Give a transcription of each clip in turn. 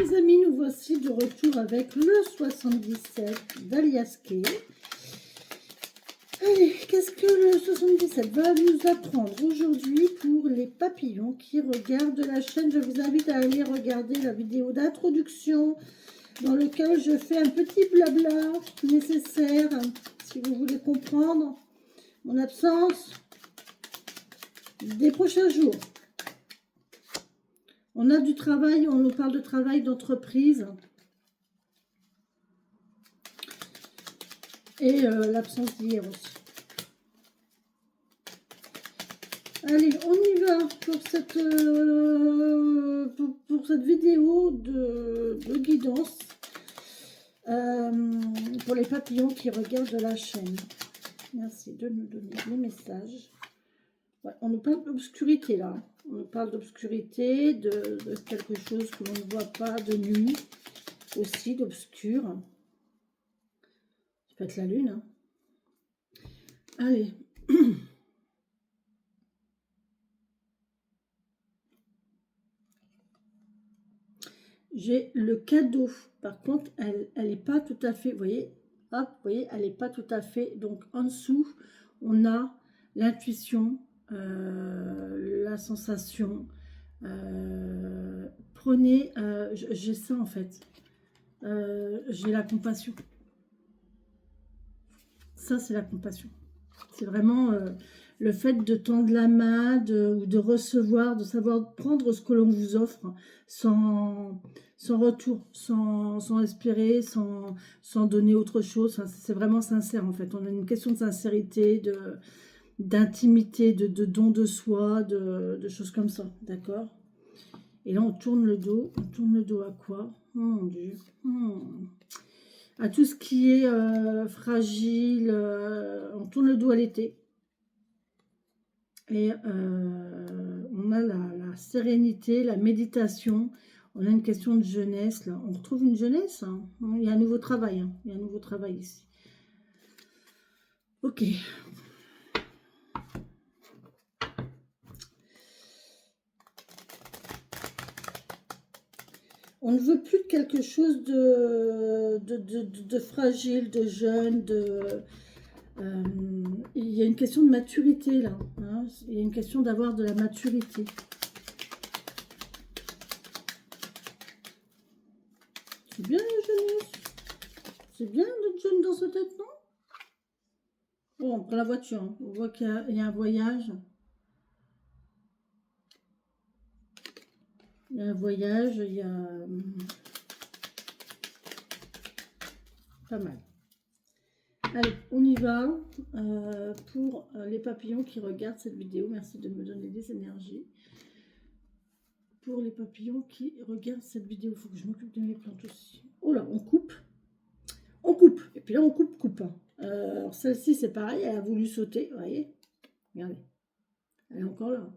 les amis, nous voici de retour avec le 77 d'Alias Kay. Allez, qu'est-ce que le 77 va nous apprendre aujourd'hui pour les papillons qui regardent la chaîne? Je vous invite à aller regarder la vidéo d'introduction dans laquelle je fais un petit blabla nécessaire si vous voulez comprendre mon absence des prochains jours. On a du travail, on nous parle de travail d'entreprise et l'absence d'hier aussi. Allez, on y va pour cette vidéo de guidance pour les papillons qui regardent la chaîne. Merci de nous donner les messages. Ouais, on nous parle d'obscurité là. On nous parle d'obscurité, de quelque chose que l'on ne voit pas, de nuit aussi, d'obscur. Ça peut être la lune. Hein. Allez. J'ai le cadeau. Par contre, elle n'est pas tout à fait, vous voyez, hop, vous voyez, elle n'est pas tout à fait. Donc, en dessous, on a l'intuition, la sensation. Prenez, j'ai ça en fait. J'ai la compassion. Ça, c'est la compassion. C'est vraiment le fait de tendre la main, ou de recevoir, de savoir prendre ce que l'on vous offre sans retour, sans espérer, sans donner autre chose. Enfin, c'est vraiment sincère en fait. On a une question de sincérité, d'intimité, de don de soi, de choses comme ça. D'accord? Et là, on tourne le dos. On tourne le dos à quoi? Oh mon Dieu. À tout ce qui est fragile. On tourne le dos à l'été. Et on a la sérénité, la méditation. On a une question de jeunesse. Là. On retrouve une jeunesse. Hein. Il y a un nouveau travail. Hein. Il y a un nouveau travail ici. Ok. On ne veut plus de quelque chose de fragile, de jeune, il y a une question de maturité là. Hein. Il y a une question d'avoir de la maturité. C'est bien la jeunesse. C'est bien d'être jeune dans sa tête, non? Bon, on prend la voiture. Hein. On voit qu'il y a un voyage. Il y a un voyage, il y a... Pas mal. Allez, on y va pour les papillons qui regardent cette vidéo. Merci de me donner des énergies. Pour les papillons qui regardent cette vidéo, il faut que je m'occupe de mes plantes aussi. Oh là, on coupe. On coupe. Et puis là, on coupe. Alors celle-ci, c'est pareil, elle a voulu sauter. Vous voyez? Regardez. Elle est encore là.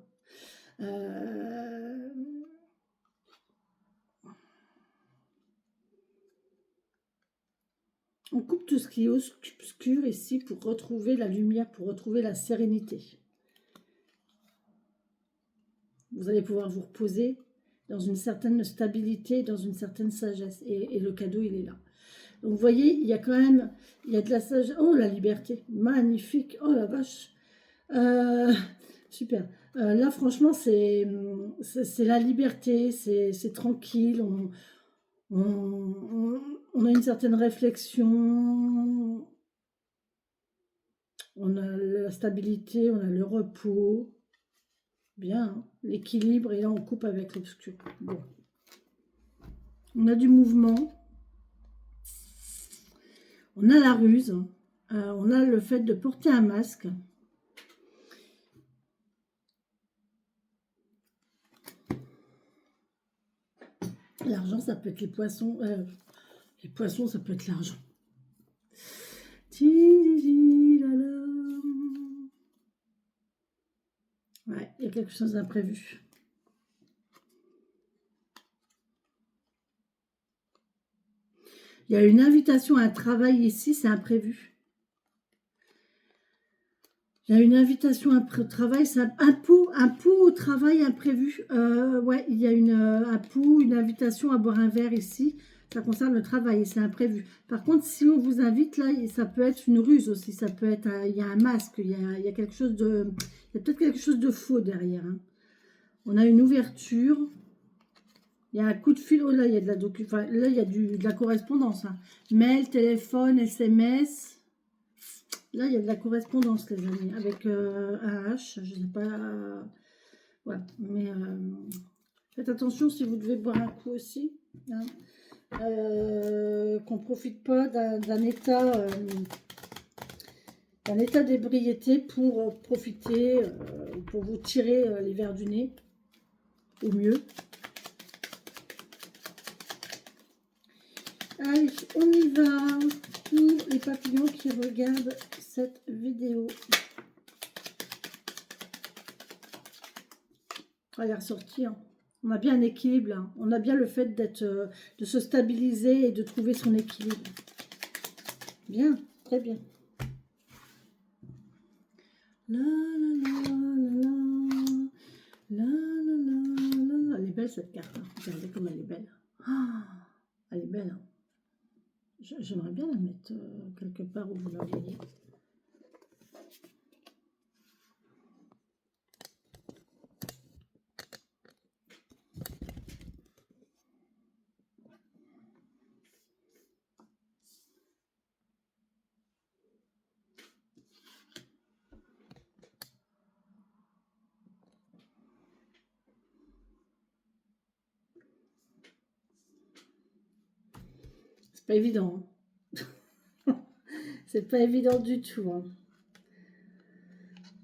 On coupe tout ce qui est obscur ici pour retrouver la lumière, pour retrouver la sérénité. Vous allez pouvoir vous reposer dans une certaine stabilité, dans une certaine sagesse. Et le cadeau, il est là. Donc, vous voyez, il y a quand même, il y a de la sagesse. Oh, la liberté, magnifique. Oh, la vache. Super. Là, franchement, c'est la liberté, c'est tranquille. On a une certaine réflexion. On a la stabilité, on a le repos. Bien, hein, l'équilibre, et là on coupe avec l'obscur. Bon. On a du mouvement. On a la ruse. On a le fait de porter un masque. L'argent, ça peut être les poissons. Les poissons, ça peut être l'argent. Ouais, il y a quelque chose d'imprévu. Il y a une invitation à un travail ici, c'est imprévu. Il y a une invitation au travail, un pot au travail imprévu. Ouais, il y a un pot, une invitation à boire un verre ici. Ça concerne le travail et c'est imprévu. Par contre, si on vous invite là, ça peut être une ruse aussi. Ça peut être, il y a un masque, il y a quelque chose de, il y a peut-être quelque chose de faux derrière. Hein. On a une ouverture. Il y a un coup de fil. Oh là, il y a de la là, il y a de la correspondance. Hein. Mail, téléphone, SMS. Là, il y a de la correspondance, les amis, avec un H, je ne sais pas. Voilà, mais faites attention si vous devez boire un coup aussi. Hein. Qu'on ne profite pas d'un état d'ébriété pour profiter, pour vous tirer les verres du nez, au mieux. Allez, on y va. Tous les papillons qui regardent cette vidéo. Ah, il est ressorti. Hein. On a bien un équilibre. Là. On a bien le fait de se stabiliser et de trouver son équilibre. Bien, très bien. La la la la la la la la. Elle est belle cette carte. Hein. Regardez comme elle est belle. Ah, elle est belle. Hein. J'aimerais bien la mettre quelque part où vous la voyez. C'est pas évident. Hein. C'est pas évident du tout. Hein.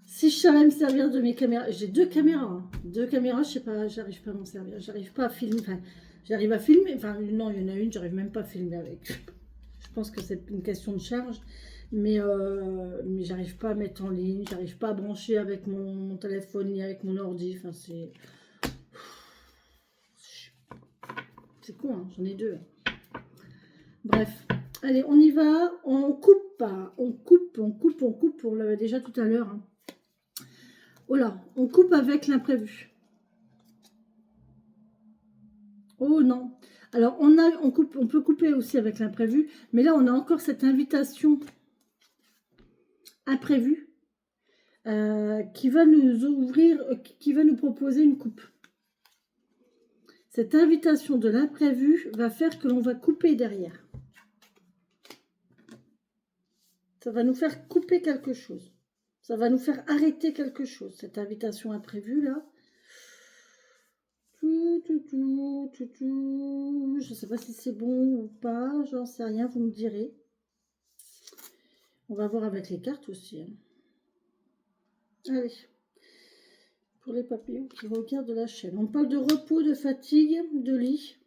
Si je savais me servir de mes caméras, j'ai 2 caméras. Hein. 2 caméras, je sais pas, j'arrive pas à m'en servir. J'arrive pas à filmer. Enfin, j'arrive à filmer. Enfin, non, il y en a une, j'arrive même pas à filmer avec. Je pense que c'est une question de charge. Mais j'arrive pas à mettre en ligne. J'arrive pas à brancher avec mon téléphone ni avec mon ordi. Enfin, c'est con, hein, j'en ai 2. Bref. Allez, on y va. On coupe pas. On coupe. On l'avait déjà tout à l'heure. Hein. Oh là, on coupe avec l'imprévu. Oh non. Alors, on peut couper aussi avec l'imprévu, mais là, on a encore cette invitation imprévue qui va nous ouvrir, qui va nous proposer une coupe. Cette invitation de l'imprévu va faire que l'on va couper derrière. Ça va nous faire couper quelque chose. Ça va nous faire arrêter quelque chose, cette invitation imprévue là. Je ne sais pas si c'est bon ou pas, j'en sais rien, vous me direz. On va voir avec les cartes aussi. Hein. Allez, pour les papillons qui regardent la chaîne. On parle de repos, de fatigue, de lit.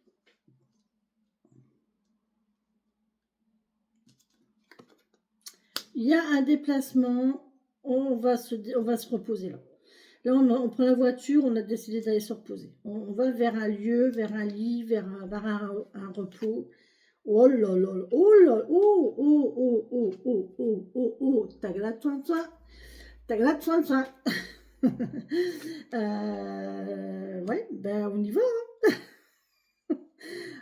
Il y a un déplacement, on va se reposer là. Là, on prend la voiture, on a décidé d'aller se reposer. On va vers un lieu, vers un lit, vers un repos. Oh là là, oh là, oh, oh, oh, oh, oh, oh, oh, oh, tagla toin toin, tagla toin toin. Ouais, ben on y va. Hein.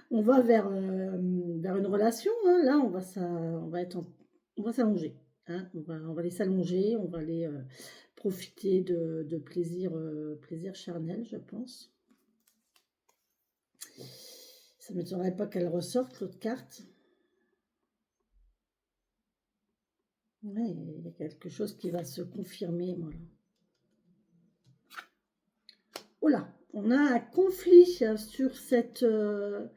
On va vers une relation. Hein. Là, on va s'allonger. Hein. On va aller s'allonger, on va aller profiter de plaisir charnel, je pense. Ça ne m'étonnerait pas qu'elle ressorte, l'autre carte. Ouais, il y a quelque chose qui va se confirmer. Voilà. Oh là, on a un conflit sur cette... Il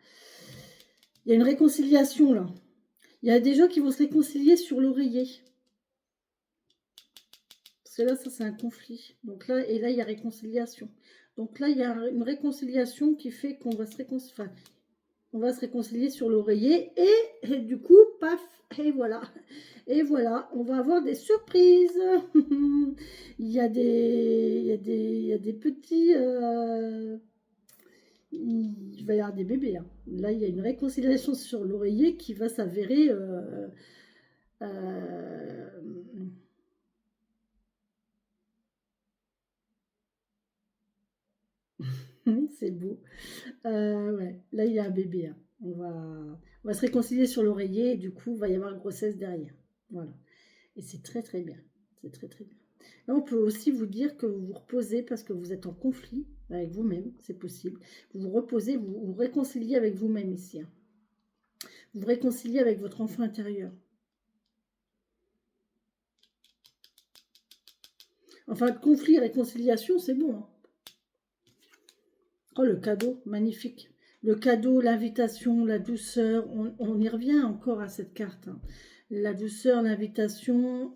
y a une réconciliation là. Il y a des gens qui vont se réconcilier sur l'oreiller. Parce que là, ça c'est un conflit. Donc là, et là, il y a réconciliation. Donc là, il y a une réconciliation qui fait qu'on va se réconcilier. Enfin, on va se réconcilier sur l'oreiller. Et du coup, paf, et voilà. Et voilà, on va avoir des surprises. Il y a des petits... il va y avoir des bébés. Hein. Là, il y a une réconciliation sur l'oreiller qui va s'avérer... C'est beau. Ouais. Là, il y a un bébé, hein. On va se réconcilier sur l'oreiller et du coup, il va y avoir une grossesse derrière. Voilà. Et c'est très très bien. C'est très très bien. Là, on peut aussi vous dire que vous vous reposez parce que vous êtes en conflit avec vous-même, c'est possible. Vous vous reposez, vous vous réconciliez avec vous-même ici, hein. Vous vous réconciliez avec votre enfant intérieur. Enfin, conflit et réconciliation, c'est bon, hein. Oh, le cadeau, magnifique. Le cadeau, l'invitation, la douceur, on y revient encore à cette carte, hein. La douceur, l'invitation,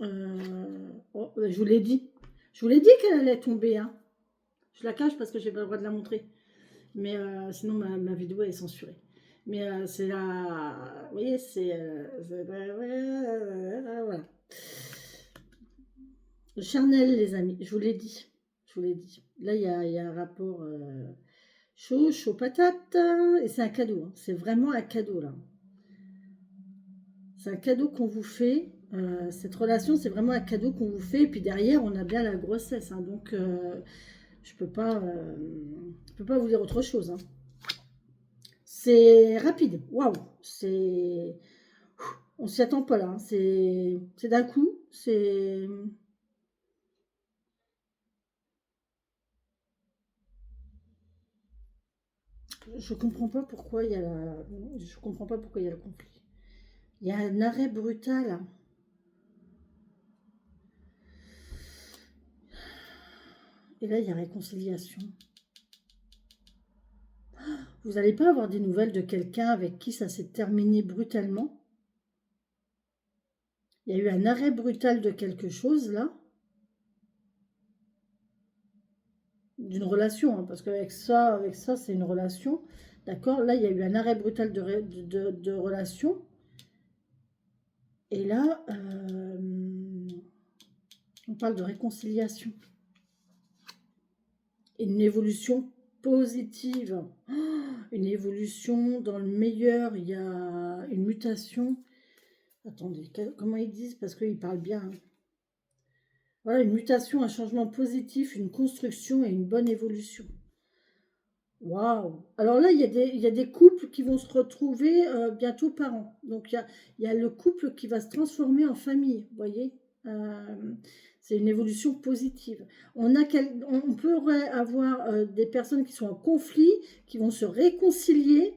oh, je vous l'ai dit. Je vous l'ai dit qu'elle allait tomber, hein. Je la cache parce que j'ai pas le droit de la montrer. Mais sinon, ma vidéo est censurée. Mais c'est la... Vous voyez, voilà. Le charnel, les amis, je vous l'ai dit. Je vous l'ai dit. Là, il y a un rapport chaud, chaud patate. Et c'est un cadeau, hein. C'est vraiment un cadeau, là. C'est un cadeau qu'on vous fait. Cette relation, c'est vraiment un cadeau qu'on vous fait. Et puis derrière, on a bien la grossesse, hein. Donc, je peux pas vous dire autre chose, hein. C'est rapide. Waouh. C'est... On s'y attend pas, là, hein. C'est d'un coup. C'est... Je comprends pas pourquoi il y a je comprends pas pourquoi il y a le conflit. Il y a un arrêt brutal. Et là, il y a réconciliation. Vous n'allez pas avoir des nouvelles de quelqu'un avec qui ça s'est terminé brutalement. Il y a eu un arrêt brutal de quelque chose, là. D'une relation, hein, parce qu'avec ça, c'est une relation. D'accord. Là, il y a eu un arrêt brutal de relation. Et là, on parle de réconciliation. Une évolution positive. Oh, une évolution dans le meilleur. Il y a une mutation. Attendez, comment ils disent? Parce qu'ils parlent bien, hein. Voilà, une mutation, un changement positif, une construction et une bonne évolution. Waouh! Alors là, il y a des couples qui vont se retrouver bientôt parents. Donc il y a le couple qui va se transformer en famille, vous voyez? C'est une évolution positive. On pourrait avoir des personnes qui sont en conflit, qui vont se réconcilier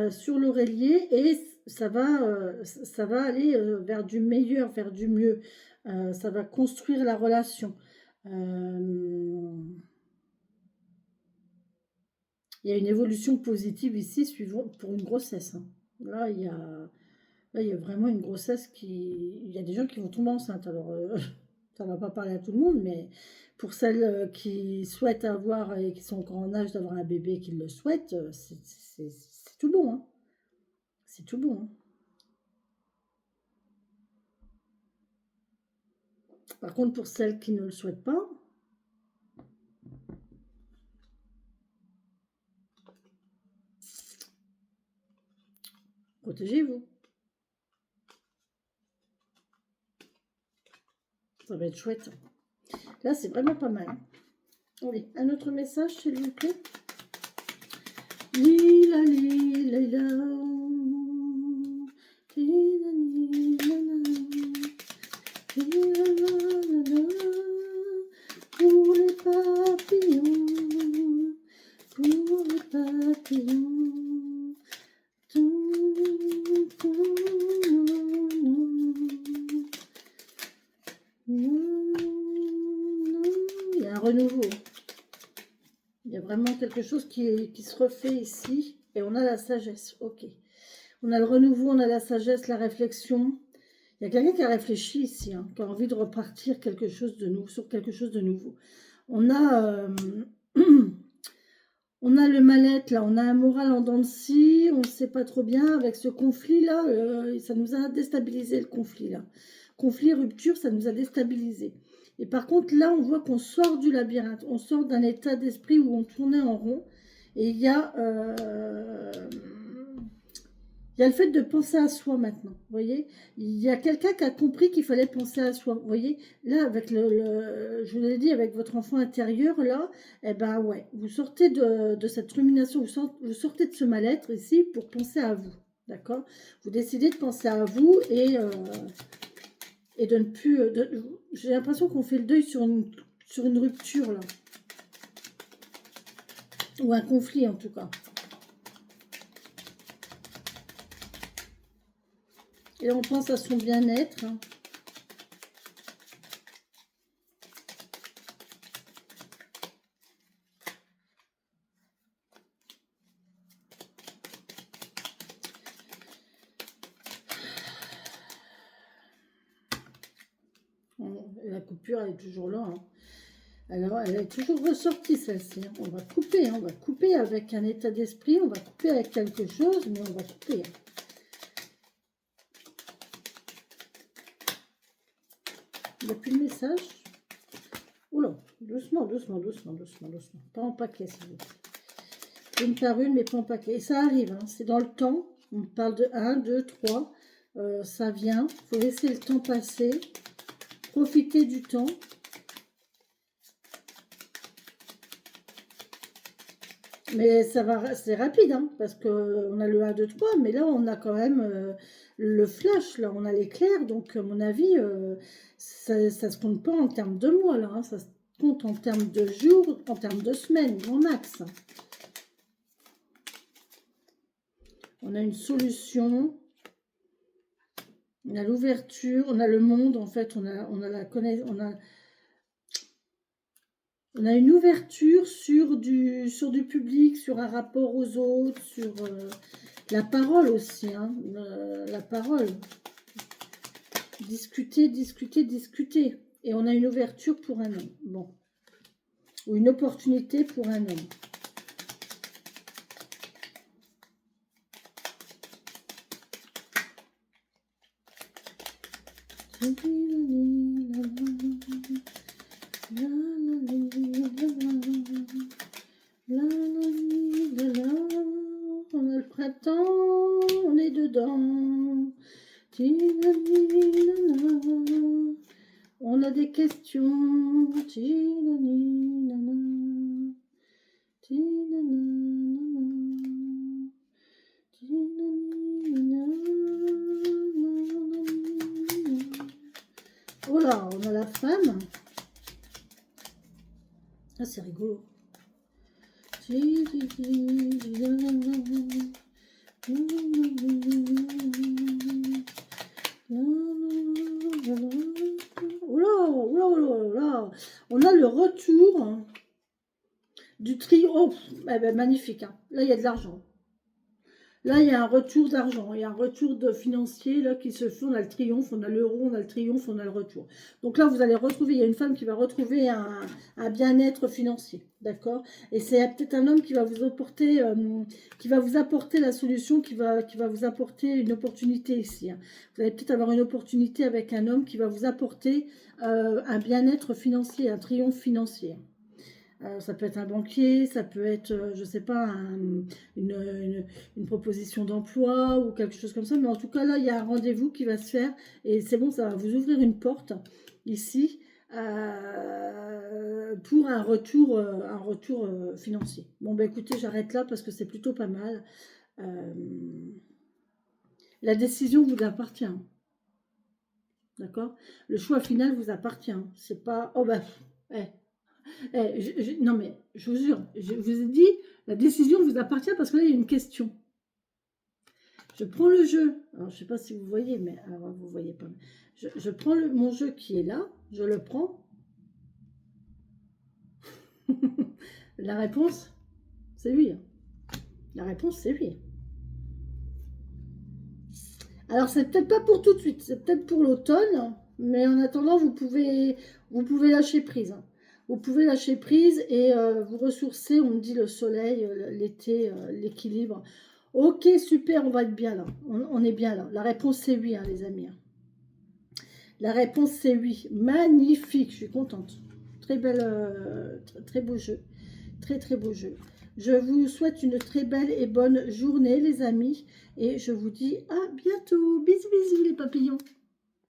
sur l'oreiller et ça va aller vers du meilleur, vers du mieux. Ça va construire la relation. Euh, Il y a une évolution positive ici suivant pour une grossesse, hein. Là, il y a vraiment une grossesse qui... Il y a des gens qui vont tomber enceintes. Alors, ça ne va pas parler à tout le monde, mais pour celles qui souhaitent avoir et qui sont encore en âge d'avoir un bébé qui le souhaitent, c'est tout bon, hein. C'est tout bon, hein. Par contre, pour celles qui ne le souhaitent pas, protégez-vous. Ça va être chouette. Là, c'est vraiment pas mal, hein. Allez, un autre message, s'il vous plaît. Lila, lila, lila. Lila, lila, lila, lila, pour les papillons, pour les papillons. Tum, tum, il y a un renouveau. Il y a vraiment quelque chose qui se refait ici. Et on a la sagesse. Ok. On a le renouveau, on a la sagesse, la réflexion. Il y a quelqu'un qui a réfléchi ici, hein, qui a envie de repartir quelque chose de nouveau, sur quelque chose de nouveau. On a, on a le mal-être, là. On a un moral en dents de scie. On ne sait pas trop bien avec ce conflit-là. Ça nous a déstabilisé, le conflit, là. Conflit, rupture, ça nous a déstabilisé. Et par contre, là, on voit qu'on sort du labyrinthe. On sort d'un état d'esprit où on tournait en rond. Et il y a Il y a le fait de penser à soi maintenant, vous voyez. Il y a quelqu'un qui a compris qu'il fallait penser à soi, vous voyez. Là, avec je vous l'ai dit, avec votre enfant intérieur, là, eh ben ouais, vous sortez de cette rumination, vous sortez de ce mal-être ici pour penser à vous, d'accord. Vous décidez de penser à vous et de ne plus... J'ai l'impression qu'on fait le deuil sur une rupture, là. Ou un conflit, en tout cas. Et on pense à son bien-être. La coupure, elle est toujours là. Hein. Alors, elle est toujours ressortie, celle-ci. Hein. On va couper. Hein. On va couper avec un état d'esprit. On va couper avec quelque chose, mais on va couper. Hein. Il n'y a plus de message. Oula, doucement, doucement, doucement, doucement, doucement. Pas en paquet, s'il vous plaît. Une par une, mais pas en paquet. Et ça arrive, hein. C'est dans le temps. On parle de 1, 2, 3. Ça vient. Il faut laisser le temps passer. Profiter du temps. Mais ça va, c'est rapide, hein, parce qu'on a le 1, 2, 3, mais là, on a quand même le flash, là, on a l'éclair, donc à mon avis, ça ne se compte pas en termes de mois, là, hein, ça se compte en termes de jours, en termes de semaines, grand max. On a une solution, on a l'ouverture, on a le monde, en fait, on a la connaissance, on a une ouverture sur du public, sur un rapport aux autres, sur la parole aussi, hein, la parole. Discuter, discuter, discuter. Et on a une ouverture pour un homme. Bon. Ou une opportunité pour un homme. On a le printemps, on est dedans. On a des questions. Voilà, on a la femme. Ah, c'est rigolo. Oula. On a le retour du trio. Oh, eh ben, magnifique. Hein. Là, il y a de l'argent. Là, il y a un retour d'argent, il y a un retour de financier là, qui se fait. On a le triomphe, on a l'euro, on a le triomphe, on a le retour. Donc là, vous allez retrouver, il y a une femme qui va retrouver un bien-être financier, d'accord. Et c'est peut-être un homme qui va vous apporter, la solution, qui va vous apporter une opportunité ici. Hein. Vous allez peut-être avoir une opportunité avec un homme qui va vous apporter un bien-être financier, un triomphe financier. Ça peut être un banquier, ça peut être, je ne sais pas, une proposition d'emploi ou quelque chose comme ça. Mais en tout cas, là, il y a un rendez-vous qui va se faire. Et c'est bon, ça va vous ouvrir une porte ici pour un retour financier. Bon, ben écoutez, j'arrête là parce que c'est plutôt pas mal. La décision vous appartient. D'accord? Le choix final vous appartient. C'est pas... Oh ben... non mais je vous jure, je vous ai dit, la décision vous appartient parce que là il y a une question. Je prends le jeu, alors je sais pas si vous voyez, mais alors vous voyez pas. Je prends mon jeu qui est là, je le prends. La réponse, c'est lui. La réponse, c'est lui. Alors c'est peut-être pas pour tout de suite, c'est peut-être pour l'automne, mais en attendant vous pouvez lâcher prise. Hein. Vous pouvez lâcher prise et vous ressourcer. On me dit le soleil, l'été, l'équilibre. Ok, super, on va être bien là. On est bien là. La réponse, c'est oui, hein, les amis. La réponse, c'est oui. Magnifique, je suis contente. Très belle, très beau jeu. Très, très beau jeu. Je vous souhaite une très belle et bonne journée, les amis. Et je vous dis à bientôt. Bisous, bisous, les papillons.